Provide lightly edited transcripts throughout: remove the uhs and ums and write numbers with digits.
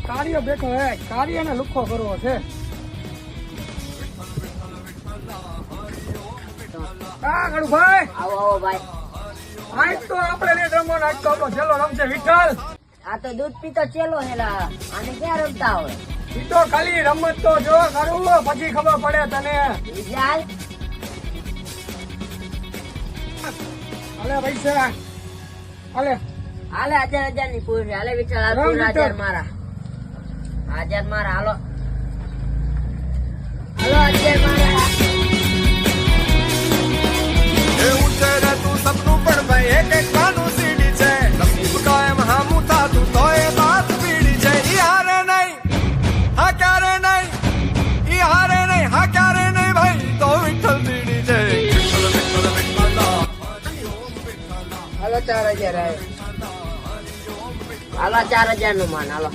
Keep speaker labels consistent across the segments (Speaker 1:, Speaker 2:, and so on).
Speaker 1: કાર્ય બેઠો હે, કાર્યને લુખો કરવો છે. ભાઈ
Speaker 2: આવો આવો ભાઈ.
Speaker 1: આજ તો આપણે ને રમવાનો આજ તો આપણો છેલ્લો રમશે વિઠ્ઠલ.
Speaker 2: આ તો દૂધ પીતો ચેલો હેલા, આને ક્યાં રમતા હોય?
Speaker 1: ઈ તો ખાલી રમત તો જો કરું પછી ખબર પડે તને.
Speaker 2: ચાલ
Speaker 1: અલે પૈસા અલે
Speaker 2: હાલે 1000 ની પૂરી હાલે વિચાર આ પૂરા 1000 મારા 1000 મારા હાલો હાલો 1000 મારા
Speaker 3: એ ઉતરે તું સપનું પણ ભાઈ એક એક કાનું સીડી છે નસીબ કાયમ હામું થાતું તો એ વાત પીડી છે ઈ હારે નહીં હા ક્યારે નહીં ઈ હારે નહીં હા ક્યારે નહીં ભાઈ તો વિઠ્ઠલ સીડી છે
Speaker 2: હાલો 4000 આવે હાલો 4000 નું માન હાલો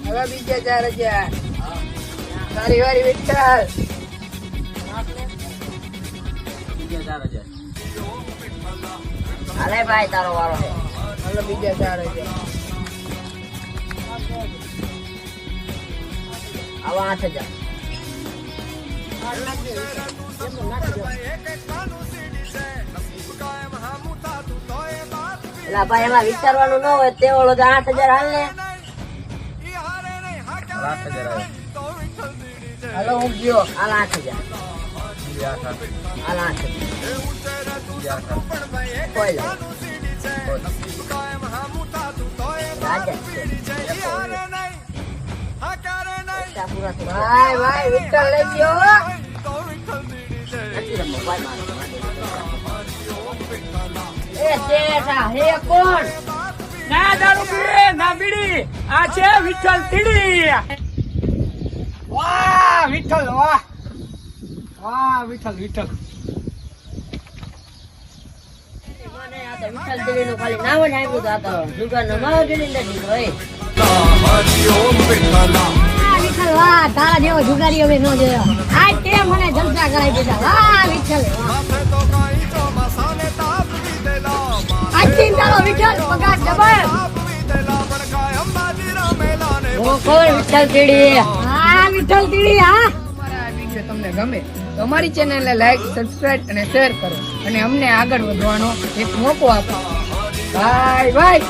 Speaker 2: હવે બીજા 4000 સારી વારી વિઠ્ઠલ હાલે ભાઈ તારો વારો છે હાલો બીજા 4000 આવો 8000 એલા ભાઈ એમાં વિચારવાનું ન હોય તે ઓલો 8000 હાલ ને
Speaker 3: 8000
Speaker 2: હાલો હું ગયો હાલ 8000 હાલ 8000 કોઈ ભાઈ ભાઈ વિઠ્ઠલ લઈ ગયો એ શેઠા હે કોણ
Speaker 1: ના દારૂ પીએ ના બીડી આ છે વિઠ્ઠલ તીડી. વાહ વિઠ્ઠલ વાહ વાહ વિઠ્ઠલ વિઠ્ઠલ.
Speaker 2: વિઠ્ઠલ તીડી નું ખાલી નામ જ આપ્યું તો આ તો જુગાર નો મારો જોડી નથી ભાઈ. વિઠ્ઠલ વાહ તારા જેવો જુગારી હવે ન જોયો આ તે મને જલસા કરાવી દીધા. વાહ વિઠ્ઠલ આજથી તારો વિઠ્ઠલ પગાર ડબલ. હું કોણ વિઠ્ઠલ તીડી? હા વિઠ્ઠલ તીડી. હા
Speaker 4: અમારા વિડીયો તમને ગમે તો અમારી ચેનલને લાઈક સબસ્ક્રાઇબ અને શેર કરો અને અમને આગળ વધવાનો એક મોકો આપો. Bye bye.